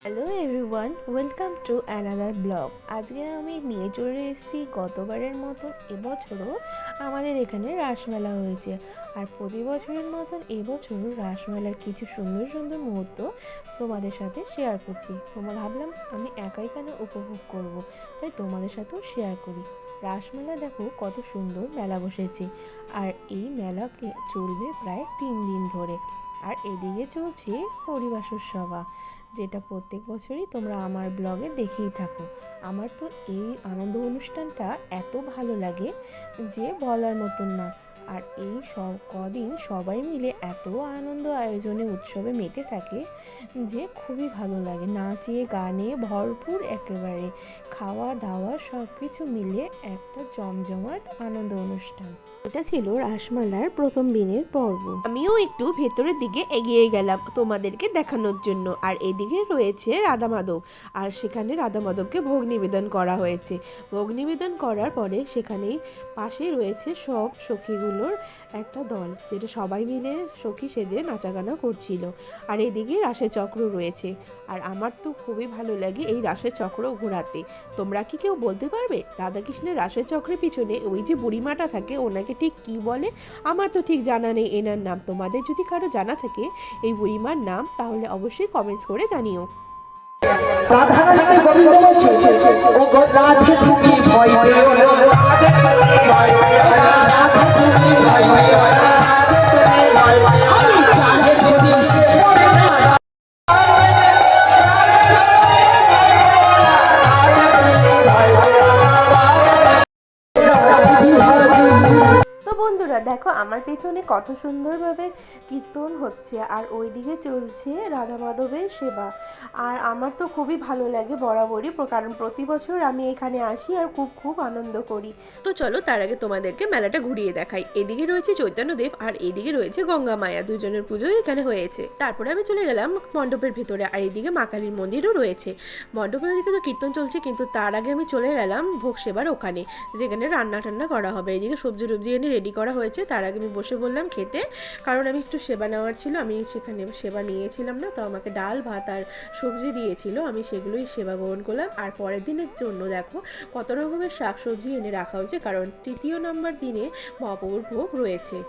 Hello everyone, welcome to another blog. আজকে আমি নিয়ে চলে এসেছি গতবারের মতন এবছরও আমাদের এখানে রাসমেলা হয়েছে। আর প্রতি বছরের মতন এবছরও রাসমেলার কিছু সুন্দর সুন্দর মুহূর্ত তোমাদের সাথে শেয়ার করছি। তোমরা ভাবলাম আমি একাই কেন উপভোগ করব, তাই তোমাদের সাথেও শেয়ার করি। রাসমেলা দেখো কত সুন্দর মেলা বসেছে, আর এই মেলা চলবে প্রায় 3 দিন ধরে। আর এদিকে চলছে হরিবাসর সভা, যেটা প্রত্যেক বছরই তোমরা আমার ব্লগে দেখেই থাকো। আমার তো এই আনন্দ অনুষ্ঠানটা এত ভালো লাগে যে বলার মতন না। আর এই সব কদিন সবাই মিলে এত আনন্দ আয়োজনে উৎসবে মেতে থাকে যে খুবই ভালো লাগে। নাচে গানে ভরপুর, একেবারে খাওয়া দাওয়া সব কিছু মিলে একটা জমজমাট আনন্দ অনুষ্ঠান। এটা ছিল রাসমেলার প্রথম দিনের পর্ব। আমিও একটু ভেতরের দিকে এগিয়ে গেলাম তোমাদেরকে দেখানোর জন্য। আর এদিকে রয়েছে রাধা মাধব, আর সেখানে রাধা মাধবকে ভোগ নিবেদন করা হয়েছে। ভোগ নিবেদন করার পরে সেখানেই পাশে রয়েছে সব সখীগুলোর একটা দল, যেটা সবাই মিলে সখী সেজে নাচাগানা করছিল। আর এদিকে রাসের চক্র রয়েছে। আর আমার তো খুবই ভালো লাগে এই রাসের চক্র ঘোরাতে। তোমরা কি কেউ বলতে পারবে রাধাকৃষ্ণের রাসের চক্রের পিছনে ওই যে বুড়িমাটা থাকে ওনাকে ঠিক কি বলে? আমার তো ঠিক জানা নেই এনার নাম। তোমাদের যদি কারো জানা থাকে এই বুড়িমার নাম, তাহলে অবশ্যই কমেন্টস করে জানিও। রাধারানীকে গোবিন্দ বলছে, ও গো রাধে তুমি ভয় পেও না, রাধে তুমি ভয় পেও না, রাধে তুমি ভয় পেও না, রাধে তুমি ভয় পেও না, আমি চাহে যদি সে পড়ে না। তো বন্ধুরা দেখো আমার পেছনে কত সুন্দরভাবে কীর্তন হচ্ছে, আর ওইদিকে চলছে রাধা মাধবের সেবা। আর আমার তো খুবই ভালো লাগে বরাবরই, কারণ প্রতি বছর আমি এখানে আসি আর খুব খুব আনন্দ করি। তো চলো তার আগে তোমাদেরকে মেলাটা ঘুরিয়ে দেখাই। এদিকে রয়েছে চৈতন্যদেব আর এদিকে রয়েছে গঙ্গা মায়া, দুজনের পুজো এখানে হয়েছে। তারপরে আমি চলে গেলাম মণ্ডপের ভেতরে, আর এদিকে মা কালীর মন্দিরও রয়েছে। মণ্ডপের ওদিকে তো কীর্তন চলছে, কিন্তু তার আগে আমি চলে গেলাম ভোগ সেবার ওখানে, যেখানে রান্না টান্না করা হবে। এদিকে সবজি টবজি এনে রেডি করা হয়েছে। তার আগে আমি বসে বললাম খেতে, কারণ আমি একটু সেবা নেওয়ার ছিল। আমি সেখানে সেবা নিয়েছিলাম না, তো আমাকে ডাল ভাত আর সবজি দিয়েছিল, আমি সেগুলোই সেবা গ্রহণ করলাম। আর পরের দিনের জন্য দেখো কত রকমের শাক সবজি এনে রাখা হয়েছে, কারণ তৃতীয় নম্বর দিনে মহাপ্রভুর ভোগ রয়েছে।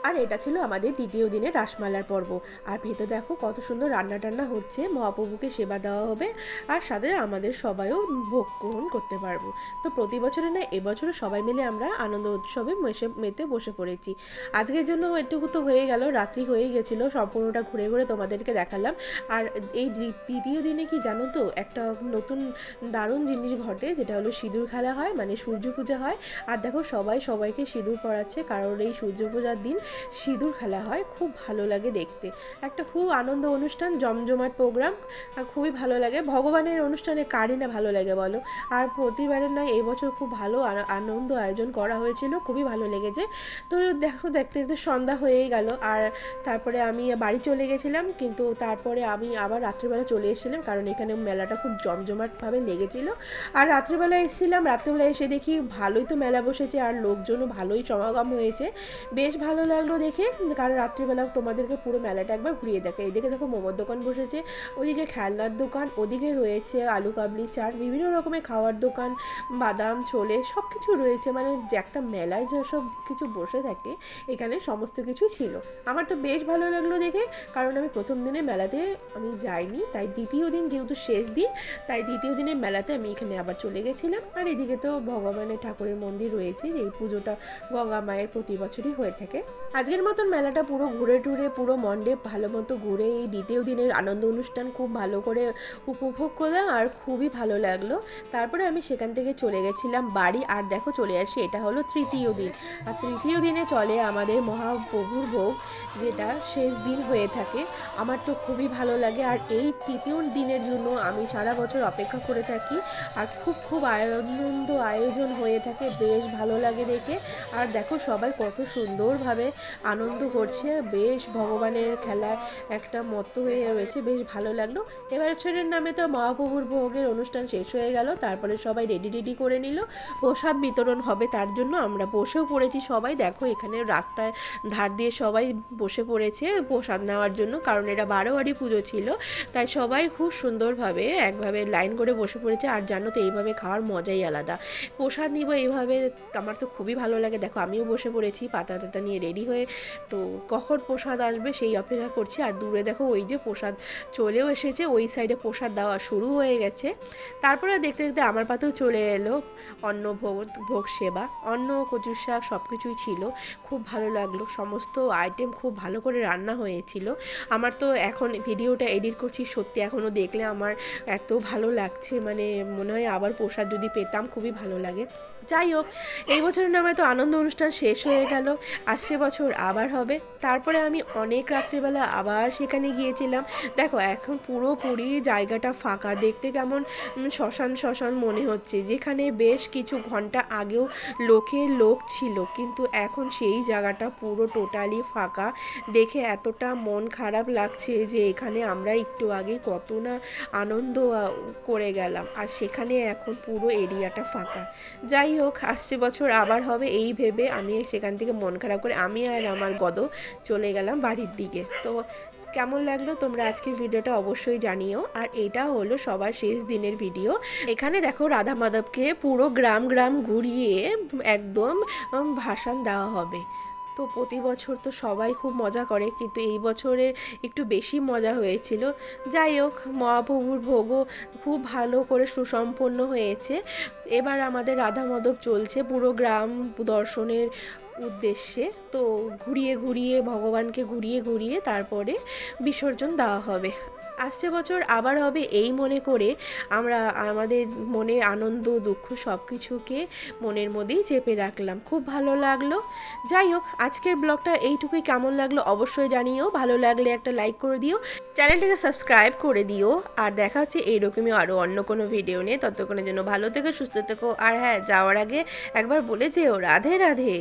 আর এটা ছিল আমাদের দ্বিতীয় দিনের রাসমেলার পর্ব। আর ভেতর দেখো কত সুন্দর রান্না টান্না হচ্ছে, মহাপ্রভুকে সেবা দেওয়া হবে, আর সাথে আমাদের সবাইও ভোগ গ্রহণ করতে পারবো। তো প্রতি বছরে না এবছরও সবাই মিলে আমরা আনন্দ উৎসবে মেতে বসে পড়েছি। আজকের জন্য এটুকু তো হয়ে গেল, রাত্রি হয়ে গেছিলো, সম্পূর্ণটা ঘুরে ঘুরে তোমাদেরকে দেখালাম। আর এই তৃতীয় দিনে কি জানো তো, একটা নতুন দারুণ জিনিস ঘটে, যেটা হলো সিঁদুর খেলা হয়, মানে সূর্য পূজা হয়। আর দেখো সবাই সবাইকে সিঁদুর পরাচ্ছে, কারণ এই সূর্য পূজার দিন সিঁদুর খেলা হয়। খুব ভালো লাগে দেখতে, একটা খুব আনন্দ অনুষ্ঠান, জমজমাট প্রোগ্রাম, আর খুবই ভালো লাগে। ভগবানের অনুষ্ঠানে কারই না ভালো লাগে বলো। আর প্রতিবারের নয় এবছর খুব ভালো আনন্দ আয়োজন করা হয়েছিল, খুবই ভালো লেগেছে। তো দেখো দেখতে দেখতে সন্ধ্যা হয়েই গেল, আর তারপরে আমি বাড়ি চলে গেছিলাম। কিন্তু তারপরে আমি আবার রাত্রিবেলা চলে এসেছিলাম, কারণ এখানে মেলাটা খুব জমজমাটভাবে লেগেছিল। আর রাত্রিবেলা এসেছিলাম, রাত্রিবেলা এসে দেখি ভালোই তো মেলা বসেছে, আর লোকজনও ভালোই সমাগম হয়েছে। বেশ ভালো লাগলো দেখে, কারণ রাত্রিবেলা তোমাদেরকে পুরো মেলাটা একবার ঘুরিয়ে দেখে। এদিকে দেখো মোমোর দোকান বসেছে, ওদিকে খেলনার দোকান, ওদিকে রয়েছে আলু কাবলি চাট, বিভিন্ন রকমের খাওয়ার দোকান, বাদাম ছোলে সব কিছু রয়েছে। মানে যে একটা মেলায় যে সব কিছু বসে থাকে, এখানে সমস্ত কিছু ছিল। আমার তো বেশ ভালো লাগলো দেখে, কারণ আমি প্রথম দিনে মেলাতে আমি যাইনি, তাই দ্বিতীয় দিন যেহেতু শেষ দিন, তাই দ্বিতীয় দিনের মেলাতে আমি এখানে আবার চলে গেছিলাম। আর এদিকে তো ভগবানের ঠাকুরের মন্দির রয়েছে, এই পুজোটা গঙ্গা মায়ের প্রতি বছরই হয়ে থাকে। আজকের মতন মেলাটা পুরো ঘুরে টুরে, পুরো মণ্ডপ ভালো মতো ঘুরে এই দ্বিতীয় দিনের আনন্দ অনুষ্ঠান খুব ভালো করে উপভোগ করলাম, আর খুবই ভালো লাগলো। তারপরে আমি সেখান থেকে চলে গেছিলাম বাড়ি। আর দেখো চলে আসি, এটা হলো তৃতীয় দিন। আর তৃতীয় দিনে চলে আমাদের মহাপ্রভুর ভোগ, যেটা শেষ দিন হয়ে থাকে। আমার তো খুবই ভালো লাগে, আর এই তৃতীয় দিনের জন্য আমি সারা বছর অপেক্ষা করে থাকি। আর খুব খুব আনন্দ আয়োজন হয়ে থাকে, বেশ ভালো লাগে দেখে। আর দেখো সবাই কত সুন্দরভাবে আনন্দ করছে, বেশ ভগবানের খেলা একটা মত্ত হয়ে রয়েছে, বেশ ভালো লাগলো। এবার ছেলের নামে তো মহাপ্রভুর ভোগের অনুষ্ঠান শেষ হয়ে গেল, তারপরে সবাই রেডি করে নিল, প্রসাদ বিতরণ হবে তার জন্য আমরা বসেও পড়েছি সবাই। দেখো এখানে রাস্তায় ধার দিয়ে সবাই বসে পড়েছে প্রসাদ নেওয়ার জন্য, কারণ এটা বারোয়ারি পুজো ছিল, তাই সবাই খুব সুন্দরভাবে একভাবে লাইন করে বসে পড়েছে। আর জানো তো এইভাবে খাওয়ার মজাই আলাদা, প্রসাদ নিব এইভাবে, আমার তো খুবই ভালো লাগে। দেখো আমিও বসে পড়েছি পাতা টাতা নিয়ে রেডি হয়ে, তো কখন প্রসাদ আসবে সেই অপেক্ষা করছি। আর দূরে দেখো ওই যে প্রসাদ চলেও এসেছে, ওই সাইডে প্রসাদ দেওয়া শুরু হয়ে গেছে। তারপরে দেখতে দেখতে আমার পাতেও চলে এলো অন্ন ভোগ সেবা, অন্ন কচুর শাক সব কিছুই ছিল, খুব ভালো লাগলো, সমস্ত আইটেম খুব ভালো করে রান্না হয়েছিল। আমার তো এখন ভিডিওটা এডিট করছি, সত্যি এখনও দেখলে আমার এত ভালো লাগছে, মানে মনে হয় আবার প্রসাদ যদি পেতাম, খুবই ভালো লাগে। যাই হোক, এই বছরের নামে তো আনন্দ অনুষ্ঠান শেষ হয়ে গেল, আসছে বছর আবার হবে। তারপরে আমি অনেক রাত্রিবেলা আবার সেখানে গিয়েছিলাম। দেখো এখন পুরোপুরি জায়গাটা ফাঁকা, দেখতে কেমন শ্মশান মনে হচ্ছে, যেখানে বেশ কিছু ঘন্টা আগেও লোক ছিল, কিন্তু এখন সেই জায়গাটা পুরো টোটালি ফাঁকা। দেখে এতটা মন খারাপ লাগছে যে এখানে আমরা একটু আগে কত না আনন্দ করে গেলাম, আর সেখানে এখন পুরো এরিয়াটা ফাঁকা। যাই হোক, আসছে বছর আবার হবে এই ভেবে আমি সেখান থেকে মন খারাপ করে আমি আর আমার গদ চলে গেলাম বাড়ির দিকে। তো কেমন লাগলো তোমরা আজকের ভিডিওটা অবশ্যই জানিও। আর এটা হলো সবার শেষ দিনের ভিডিও। এখানে দেখো রাধা মাধবকে পুরো গ্রাম ঘুরিয়ে একদম ভাসান দেওয়া হবে। তো প্রতি বছর তো সবাই খুব মজা করে, কিন্তু এই বছরে একটু বেশি মজা হয়েছিল। যাই হোক, মহাপ্রভুর ভোগও খুব ভালো করে সুসম্পন্ন হয়েছে। এবার আমাদের রাধা মাধব চলছে পুরো গ্রাম দর্শনের উদ্দেশ্যে, তো ঘুরিয়ে ভগবানকে ঘুরিয়ে তারপরে বিসর্জন দেওয়া হবে। আসছে বছর আবার হবে এই মনে করে আমরা আমাদের মনের আনন্দ দুঃখ সব কিছুকে মনের মধ্যেই চেপে রাখলাম। খুব ভালো লাগলো। যাই হোক, আজকের ব্লগটা এইটুকুই, কেমন লাগলো অবশ্যই জানিও, ভালো লাগলে একটা লাইক করে দিও, চ্যানেলটাকে সাবস্ক্রাইব করে দিও। আর দেখা হচ্ছে এইরকমই আরও অন্য কোনো ভিডিও নিয়ে, ততক্ষণের জন্য ভালো থেকো, সুস্থ থেকো। আর হ্যাঁ, যাওয়ার আগে একবার বলে যেও রাধে রাধে।